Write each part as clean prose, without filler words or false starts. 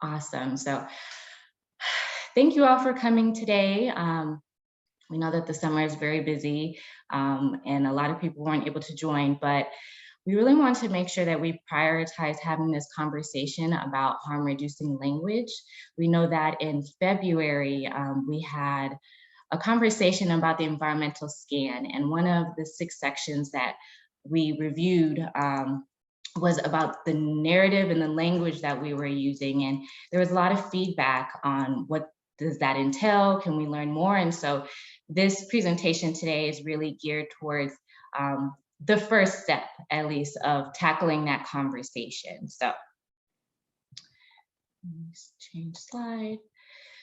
Awesome. So thank you all for coming today. We know that the summer is very busy and a lot of people weren't able to join, but we really want to make sure that we prioritize having this conversation about harm reducing language. We know that in February, we had a conversation about the environmental scan, and one of the 6 sections that we reviewed was about the narrative and the language that we were using. And there was a lot of feedback on what does that entail? Can we learn more? And so this presentation today is really geared towards the first step, at least, of tackling that conversation. So let's change slide.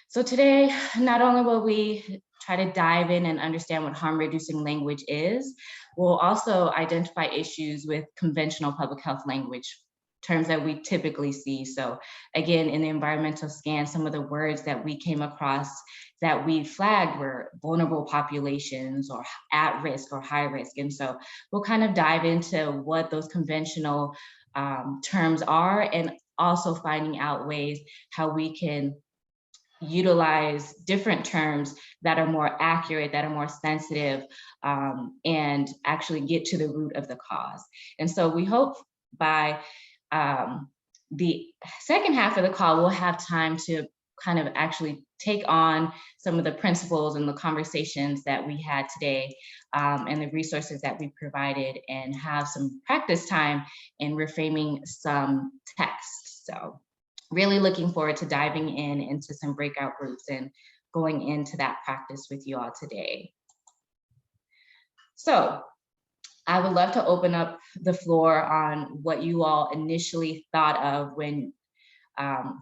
So today, not only will we try to dive in and understand what harm reducing language is, we'll also identify issues with conventional public health language, terms that we typically see. So again, in the environmental scan, some of the words that we came across that we flagged were vulnerable populations or at risk or high risk. And so we'll kind of dive into what those conventional terms are, and also finding out ways how we can utilize different terms that are more accurate, that are more sensitive, and actually get to the root of the cause. And so we hope by the second half of the call, we'll have time to kind of actually take on some of the principles and the conversations that we had today, and the resources that we provided, and have some practice time in reframing some text. So really looking forward to diving into some breakout groups and going into that practice with you all today. So I would love to open up the floor on what you all initially thought of when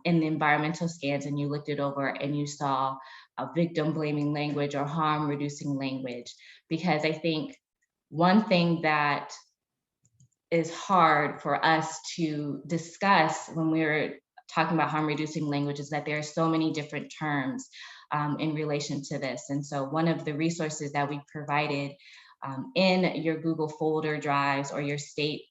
in the environmental scans and you looked it over and you saw a victim blaming language or harm reducing language. Because I think one thing that is hard for us to discuss when we're talking about harm reducing language is that there are so many different terms in relation to this. And so one of the resources that we provided in your Google folder drives or your state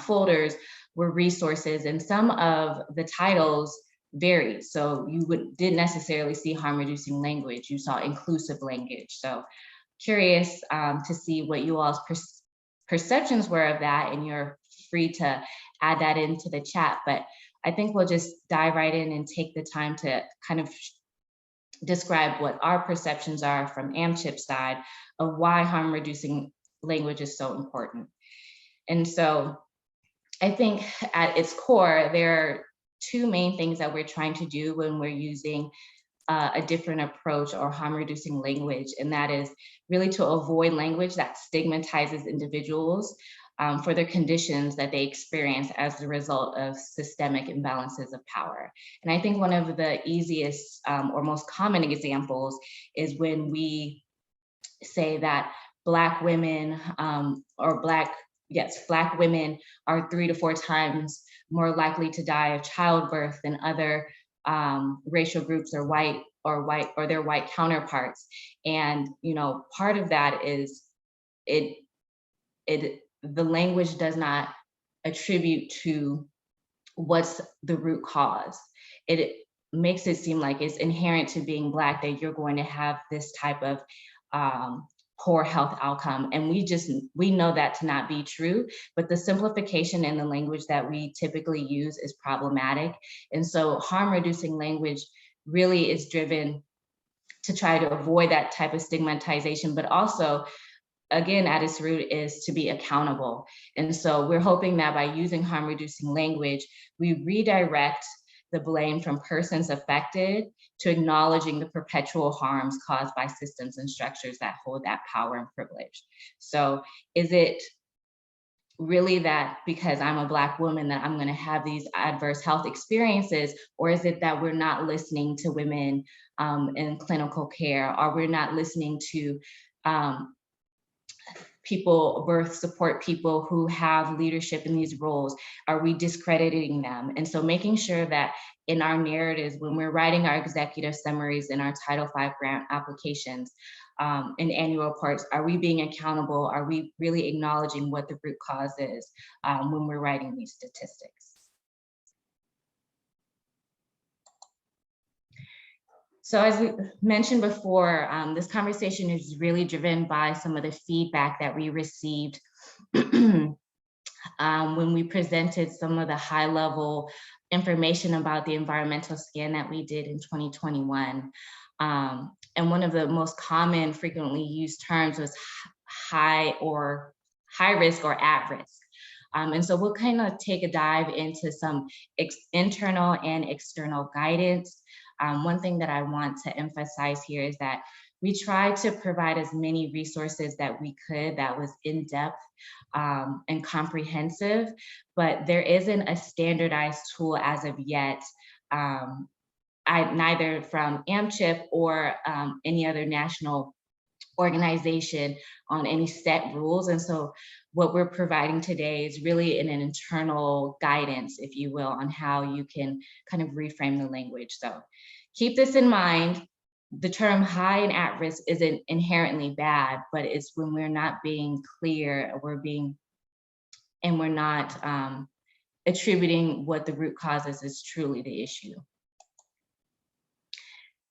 folders were resources, and some of the titles varied. So you didn't necessarily see harm reducing language, you saw inclusive language. So curious to see what you all's perceptions were of that, and you're free to add that into the chat. But I think we'll just dive right in and take the time to kind of describe what our perceptions are from AmChip's side of why harm reducing language is so important. And so I think at its core, there are 2 main things that we're trying to do when we're using a different approach or harm reducing language. And that is really to avoid language that stigmatizes individuals for their conditions that they experience as the result of systemic imbalances of power. And I think one of the easiest or most common examples is when we say that Black women Black women are 3 to 4 times more likely to die of childbirth than other racial groups or their white counterparts. And part of that is the language does not attribute to what's the root cause. It makes it seem like it's inherent to being Black that you're going to have this type of poor health outcome. And we know that to not be true, but the simplification in the language that we typically use is problematic. And so harm reducing language really is driven to try to avoid that type of stigmatization, but also, again, at its root is to be accountable. And so we're hoping that by using harm reducing language, we redirect the blame from persons affected to acknowledging the perpetual harms caused by systems and structures that hold that power and privilege. So is it really that because I'm a Black woman that I'm going to have these adverse health experiences, or is it that we're not listening to women in clinical care, or we're not listening to birth support people who have leadership in these roles? Are we discrediting them? And so making sure that in our narratives, when we're writing our executive summaries in our Title V grant applications, and annual reports, are we being accountable? Are we really acknowledging what the root cause is when we're writing these statistics? So as we mentioned before, this conversation is really driven by some of the feedback that we received when we presented some of the high level information about the environmental scan that we did in 2021. And one of the most common frequently used terms was high or high risk or at risk. And so we'll kind of take a dive into some internal and external guidance. One thing that I want to emphasize here is that we tried to provide as many resources that we could that was in depth and comprehensive, but there isn't a standardized tool as of yet. Neither from AmChip or any other national organization on any set rules. And so what we're providing today is really an internal guidance, if you will, on how you can kind of reframe the language. So keep this in mind. The term high and at risk isn't inherently bad, but it's when we're not being clear, we're not attributing what the root causes is truly the issue.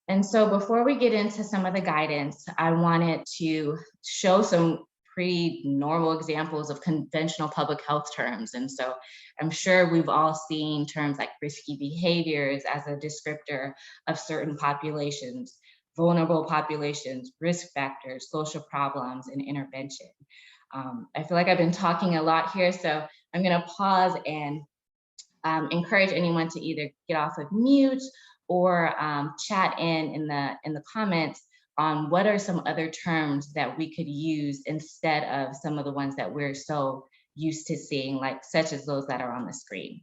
And so before we get into some of the guidance, I wanted to show some pretty normal examples of conventional public health terms. And so I'm sure we've all seen terms like risky behaviors as a descriptor of certain populations, vulnerable populations, risk factors, social problems, and intervention. I feel like I've been talking a lot here, so I'm gonna pause and encourage anyone to either get off of mute or chat in the comments on what are some other terms that we could use instead of some of the ones that we're so used to seeing, like such as those that are on the screen.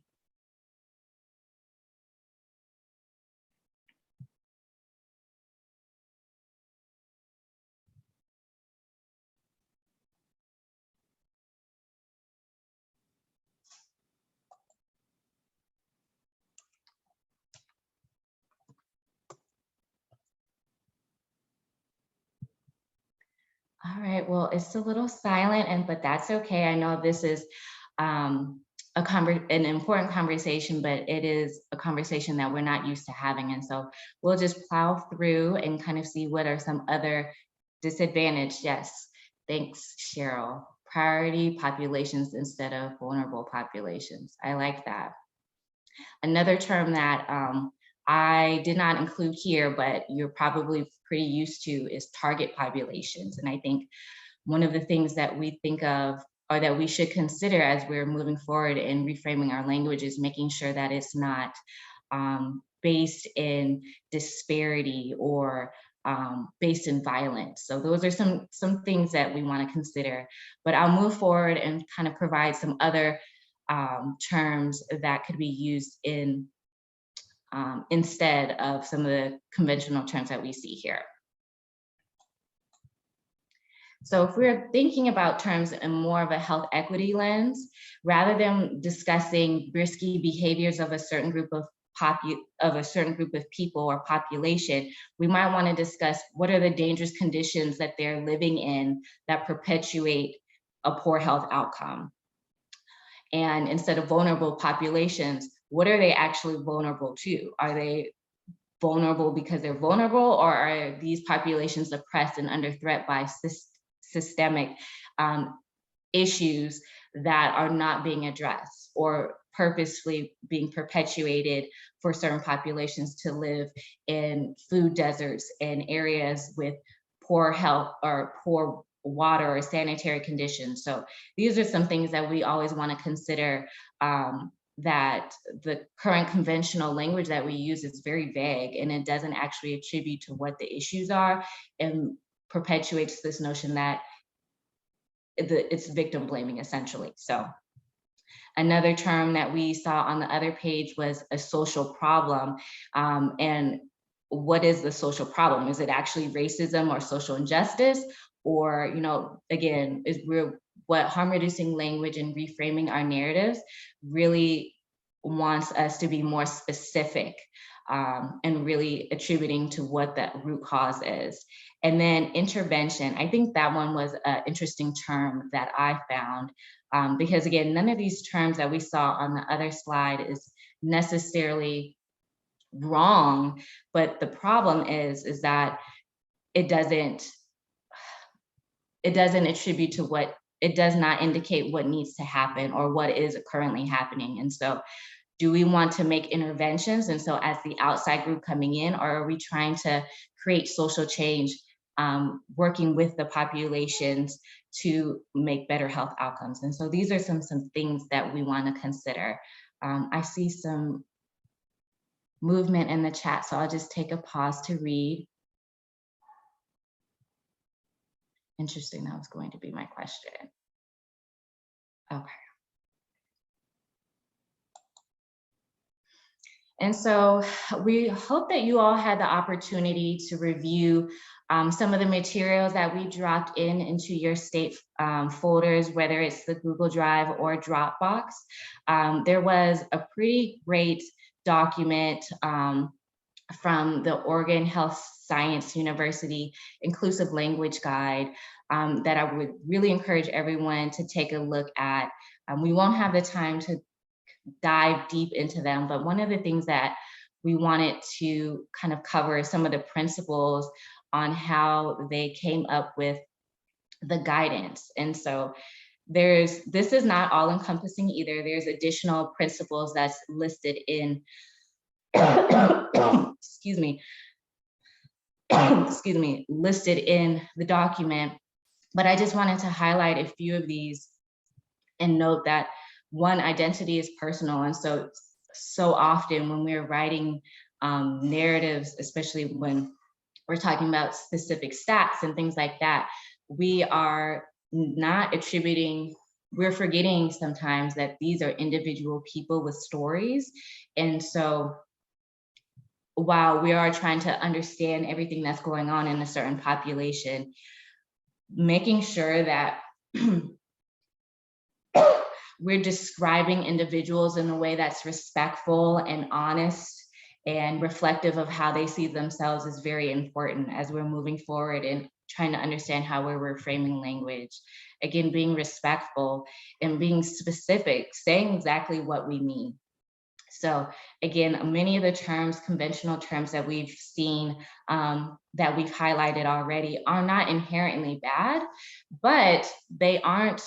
All right, well, it's a little silent, but that's okay. I know this is an important conversation, but it is a conversation that we're not used to having. And so we'll just plow through and kind of see what are some other disadvantaged. Yes, thanks, Cheryl. Priority populations instead of vulnerable populations. I like that. Another term that I did not include here, but you're probably pretty used to is target populations. And I think one of the things that we think of or that we should consider as we're moving forward and reframing our language is making sure that it's not based in disparity or based in violence. So those are some things that we want to consider, but I'll move forward and kind of provide some other terms that could be used in instead of some of the conventional terms that we see here. So if we're thinking about terms in more of a health equity lens, rather than discussing risky behaviors of a certain group of people or population, we might want to discuss what are the dangerous conditions that they're living in that perpetuate a poor health outcome. And instead of vulnerable populations, what are they actually vulnerable to? Are they vulnerable because they're vulnerable, or are these populations oppressed and under threat by systemic issues that are not being addressed or purposefully being perpetuated for certain populations to live in food deserts and areas with poor health or poor water or sanitary conditions? So these are some things that we always want to consider, that the current conventional language that we use is very vague and it doesn't actually attribute to what the issues are and perpetuates this notion that it's victim blaming essentially. So another term that we saw on the other page was a social problem. And what is the social problem? Is it actually racism or social injustice? Or, again, what harm reducing language and reframing our narratives really wants us to be more specific and really attributing to what that root cause is. And then intervention, I think that one was an interesting term that I found, because again, none of these terms that we saw on the other slide is necessarily wrong, but the problem is that it doesn't attribute to what, it does not indicate what needs to happen or what is currently happening. And so do we want to make interventions? And so as the outside group coming in, or are we trying to create social change, working with the populations to make better health outcomes? And so these are some things that we want to consider. I see some movement in the chat, so I'll just take a pause to read. Interesting, that was going to be my question. Okay. And so we hope that you all had the opportunity to review some of the materials that we dropped into your state folders, whether it's the Google Drive or Dropbox. There was a pretty great document from the Oregon Health Science University Inclusive Language Guide that I would really encourage everyone to take a look at. We won't have the time to dive deep into them, but one of the things that we wanted to kind of cover is some of the principles on how they came up with the guidance. And so this is not all encompassing either. There's additional principles that's listed in, excuse me, listed in the document. But I just wanted to highlight a few of these and note that one, identity is personal. And so often when we're writing narratives, especially when we're talking about specific stats and things like that, we are not attributing, we're forgetting sometimes that these are individual people with stories. And so while we are trying to understand everything that's going on in a certain population, making sure that we're describing individuals in a way that's respectful and honest and reflective of how they see themselves is very important as we're moving forward and trying to understand how we're reframing language. Again, being respectful and being specific, saying exactly what we mean. So again, many of the terms, conventional terms that we've seen, that we've highlighted already are not inherently bad, but they aren't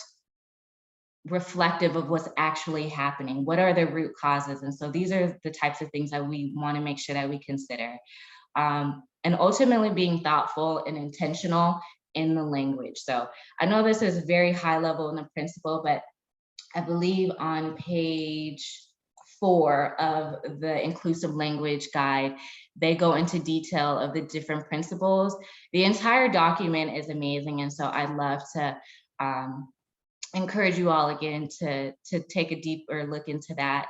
reflective of what's actually happening. What are the root causes? And so these are the types of things that we want to make sure that we consider. And ultimately being thoughtful and intentional in the language. So I know this is very high level in the principle, but I believe on page 4 of the Inclusive Language Guide, they go into detail of the different principles. The entire document is amazing. And so I'd love to encourage you all again to take a deeper look into that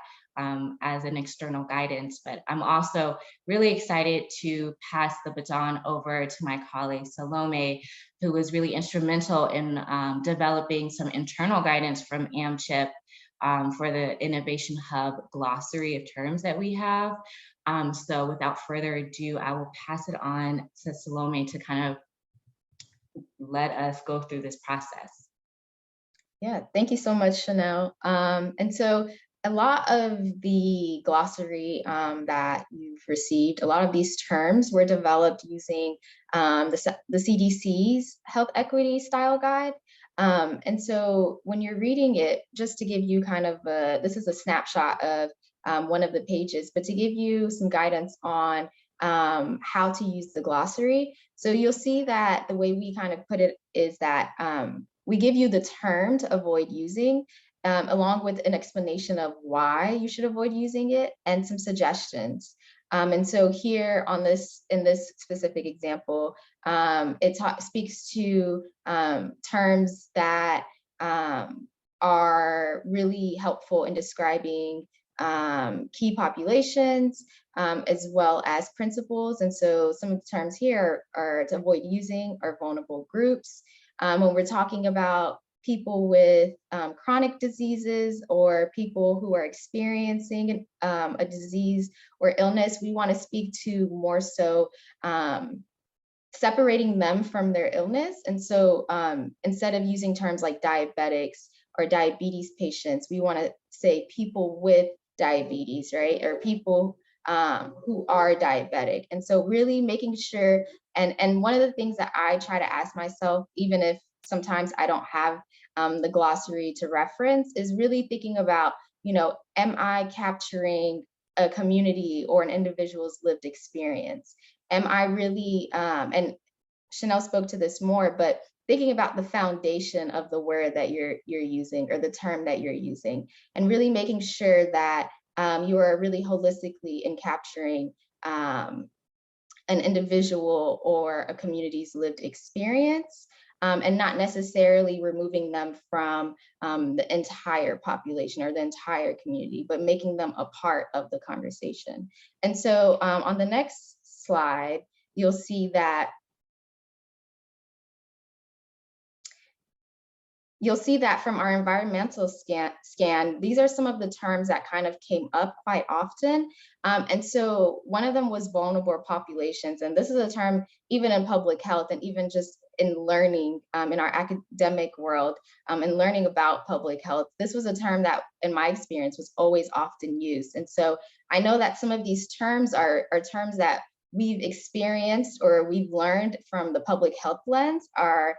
as an external guidance. But I'm also really excited to pass the baton over to my colleague Salome, who was really instrumental in developing some internal guidance from AmChip for the Innovation Hub glossary of terms that we have. So without further ado, I will pass it on to Salome to kind of let us go through this process. Yeah, thank you so much, Chanel. And so a lot of the glossary that you've received, a lot of these terms were developed using the CDC's Health Equity Style Guide. And so when you're reading it, just to give you kind of this is a snapshot of one of the pages, but to give you some guidance on how to use the glossary. So you'll see that the way we kind of put it is that we give you the term to avoid using, along with an explanation of why you should avoid using it and some suggestions. And so here on this, in this specific example, it speaks to terms that are really helpful in describing key populations, as well as principles. And so some of the terms here are to avoid using are vulnerable groups. When we're talking about people with chronic diseases or people who are experiencing a disease or illness, we want to speak to more so separating them from their illness. And so instead of using terms like diabetics or diabetes patients, we want to say people with diabetes, right? Or people who are diabetic. And so really making sure, and one of the things that I try to ask myself, even if sometimes I don't have the glossary to reference, is really thinking about, am I capturing a community or an individual's lived experience? Am I really, and Chanel spoke to this more, but thinking about the foundation of the word that you're using, or the term that you're using, and really making sure that you are really holistically in capturing an individual or a community's lived experience, and not necessarily removing them from the entire population or the entire community, but making them a part of the conversation. And so on the next slide, you'll see that from our environmental scan, these are some of the terms that kind of came up quite often. And so one of them was vulnerable populations. And this is a term even in public health and even just in learning in our academic world and learning about public health. This was a term that in my experience was always often used. And so I know that some of these terms are terms that we've experienced or we've learned from the public health lens are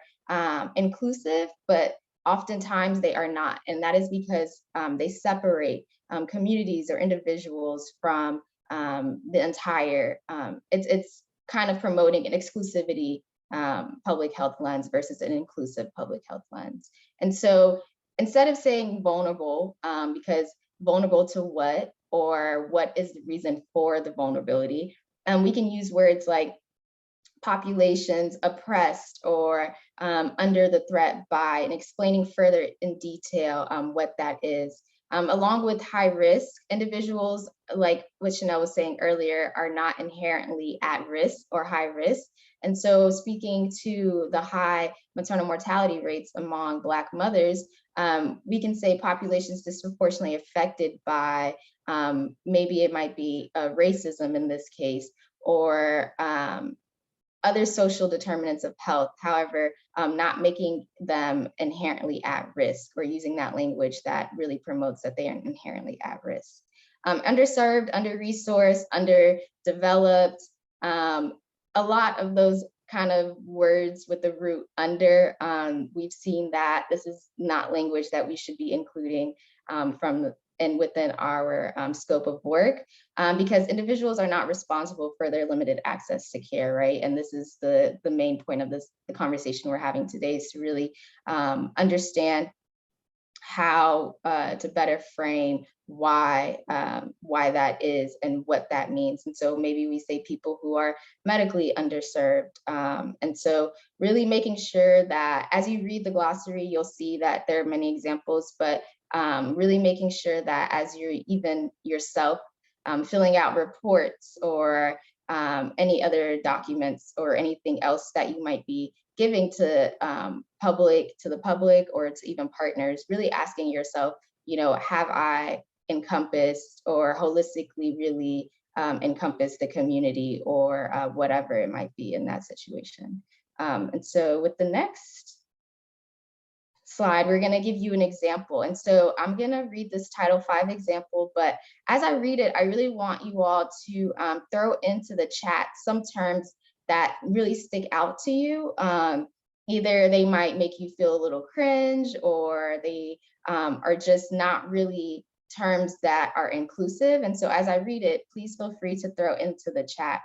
inclusive, but oftentimes they are not. And that is because they separate communities or individuals from the entire, it's kind of promoting an exclusivity public health lens versus an inclusive public health lens. And so instead of saying vulnerable, because vulnerable to what, or what is the reason for the vulnerability, we can use words like populations oppressed or under the threat by, and explaining further in detail what that is. Along with high risk individuals, like what Chanel was saying earlier, are not inherently at risk or high risk. And so speaking to the high maternal mortality rates among Black mothers, we can say populations disproportionately affected by, maybe it might be racism in this case, or other social determinants of health, however, not making them inherently at risk, or using that language that really promotes that they are inherently at risk. Underserved, under-resourced, underdeveloped, a lot of those kind of words with the root under, we've seen that this is not language that we should be including within our scope of work, because individuals are not responsible for their limited access to care, right? And this is the main point of the conversation we're having today, is to really understand how to better frame why that is and what that means. And so maybe we say people who are medically underserved. And so really making sure that as you read the glossary, you'll see that there are many examples, but really making sure that as you're even yourself filling out reports or any other documents or anything else that you might be giving to the public or to even partners, really asking yourself, have I encompassed or holistically really encompassed the community or whatever it might be in that situation. And so with the next slide, we're going to give you an example. And so I'm going to read this Title V example, but as I read it, I really want you all to throw into the chat some terms that really stick out to you. Either they might make you feel a little cringe, or they are just not really terms that are inclusive. And so as I read it, please feel free to throw into the chat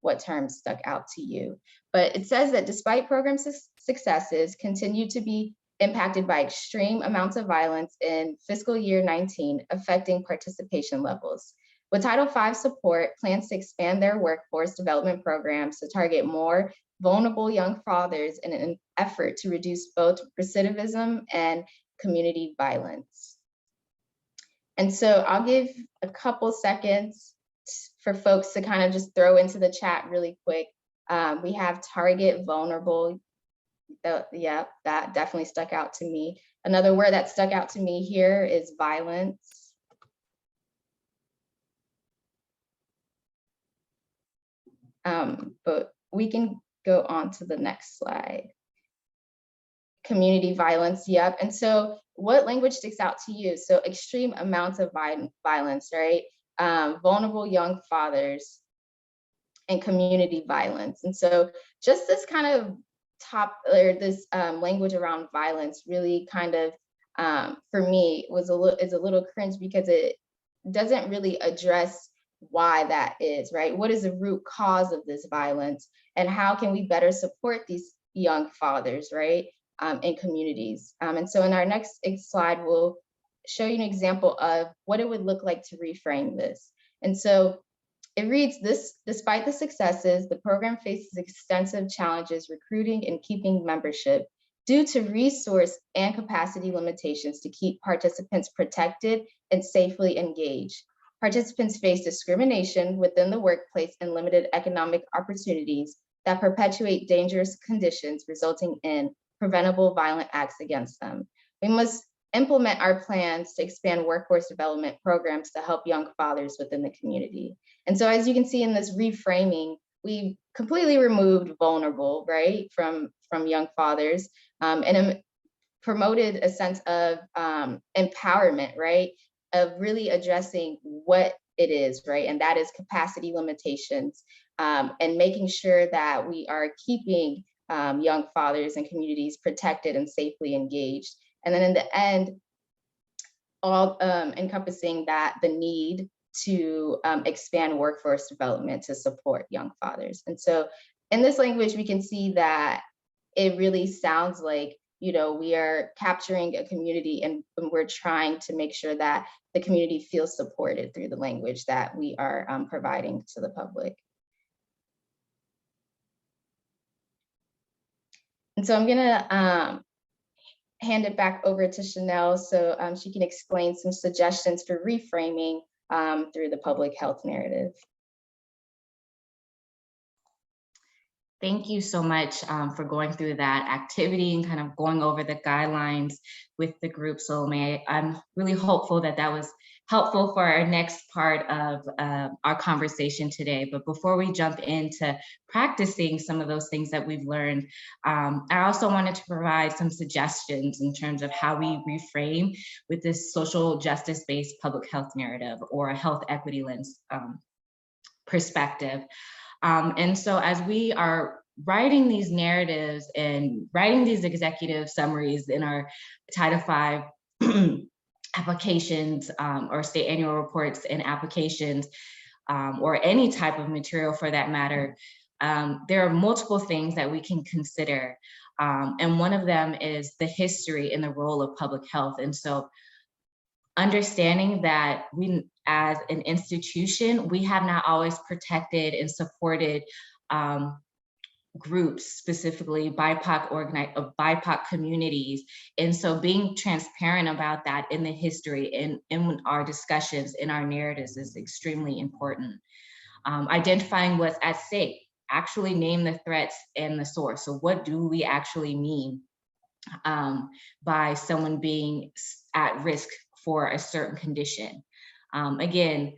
what terms stuck out to you. But it says that despite program successes continue to be impacted by extreme amounts of violence in fiscal year 19, affecting participation levels. With Title V support, plans to expand their workforce development programs to target more vulnerable young fathers in an effort to reduce both recidivism and community violence. And so I'll give a couple seconds for folks to kind of just throw into the chat really quick. We have target vulnerable. Yeah, that definitely stuck out to me. Another word that stuck out to me here is violence. But we can go on to the next slide. Community violence, yep. And so what language sticks out to you? So extreme amounts of violence, right? vulnerable young fathers and community violence. And so just this kind of this language around violence really kind of, for me, is a little cringe because it doesn't really address why that is, right? What is the root cause of this violence, and how can we better support these young fathers, right, in communities? And so in our next slide, we'll show you an example of what it would look like to reframe this. And so it reads this: despite the successes, the program faces extensive challenges recruiting and keeping membership due to resource and capacity limitations to keep participants protected and safely engaged. Participants face discrimination within the workplace and limited economic opportunities that perpetuate dangerous conditions, resulting in preventable violent acts against them. We must implement our plans to expand workforce development programs to help young fathers within the community. And so as you can see in this reframing, we completely removed vulnerable, right, from young fathers, and promoted a sense of empowerment, right, of really addressing what it is, right, and that is capacity limitations, and making sure that we are keeping young fathers and communities protected and safely engaged. And then in the end, all encompassing that the need to expand workforce development to support young fathers. And so in this language, we can see that it really sounds like, you know, we are capturing a community, and we're trying to make sure that the community feels supported through the language that we are providing to the public. And so I'm gonna hand it back over to Chanel so she can explain some suggestions for reframing through the public health narrative. Thank you so much for going through that activity and kind of going over the guidelines with the group, Salome. I'm really hopeful that that was helpful for our next part of our conversation today. But before we jump into practicing some of those things that we've learned, I also wanted to provide some suggestions in terms of how we reframe with this social justice-based public health narrative or a health equity lens perspective. And so as we are writing these narratives and writing these executive summaries in our Title V applications or state annual reports and applications, or any type of material for that matter, there are multiple things that we can consider. And one of them is the history and the role of public health. And so understanding that we, as an institution, we have not always protected and supported groups, specifically BIPOC communities. And so being transparent about that in the history and in our discussions, in our narratives is extremely important. Identifying what's at stake, actually name the threats and the source. So what do we actually mean by someone being at risk for a certain condition? Again,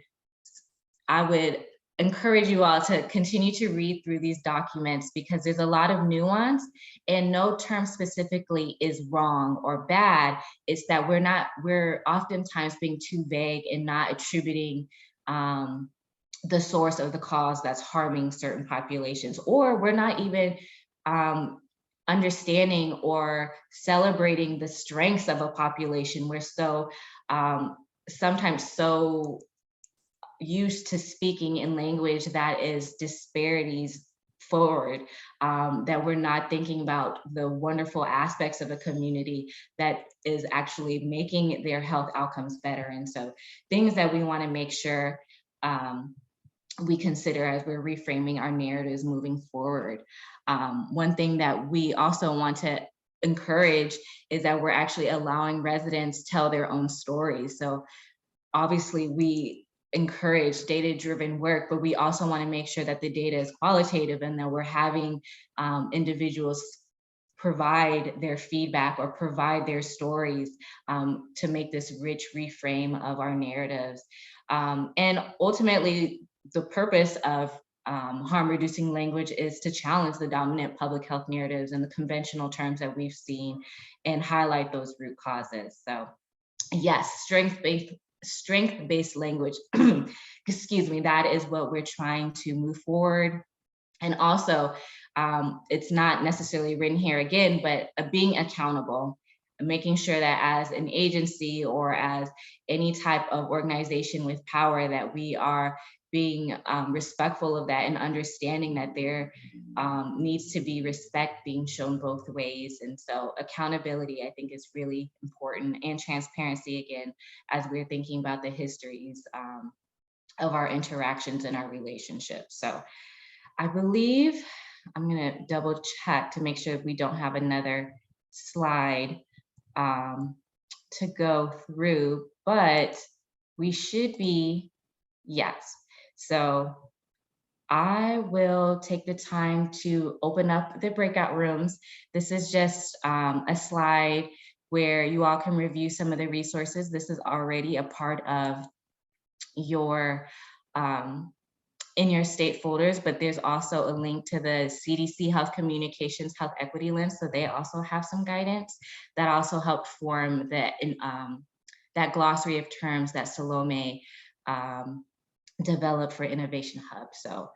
I would encourage you all to continue to read through these documents because there's a lot of nuance, and no term specifically is wrong or bad. It's that we're oftentimes being too vague and not attributing the source of the cause that's harming certain populations, or we're not even understanding or celebrating the strengths of a population. We're so sometimes so used to speaking in language that is disparities forward, that we're not thinking about the wonderful aspects of a community that is actually making their health outcomes better. And so things that we want to make sure we consider as we're reframing our narratives moving forward. One thing that we also want to encourage is that we're actually allowing residents tell their own stories. So obviously we encourage data-driven work, but we also want to make sure that the data is qualitative and that we're having individuals provide their feedback or provide their stories to make this rich reframe of our narratives. And ultimately, the purpose of harm reducing language is to challenge the dominant public health narratives and the conventional terms that we've seen and highlight those root causes. So yes, strength-based language, excuse me, that is what we're trying to move forward. And also, it's not necessarily written here again, but being accountable, making sure that as an agency or as any type of organization with power, that we are being respectful of that and understanding that there needs to be respect being shown both ways. And so accountability, I think, is really important, and transparency, again, as we're thinking about the histories of our interactions and our relationships. So I believe, I'm gonna double check to make sure we don't have another slide um, to go through, but we should be, yes. So I will take the time to open up the breakout rooms. This is just a slide where you all can review some of the resources. This is already a part of your um, in your state folders, but there's also a link to the CDC Health Communications Health Equity Lens. So they also have some guidance that also helped form that glossary of terms that Salome developed for Innovation Hub. So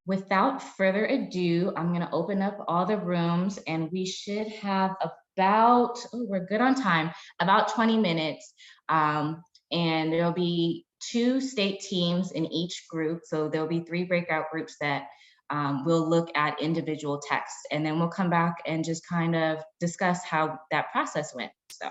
without further ado, I'm going to open up all the rooms, and we should have about, oh, we're good on time, about 20 minutes. And there'll be 2 state teams in each group. So there'll be 3 breakout groups that will look at individual texts, and then we'll come back and just kind of discuss how that process went. So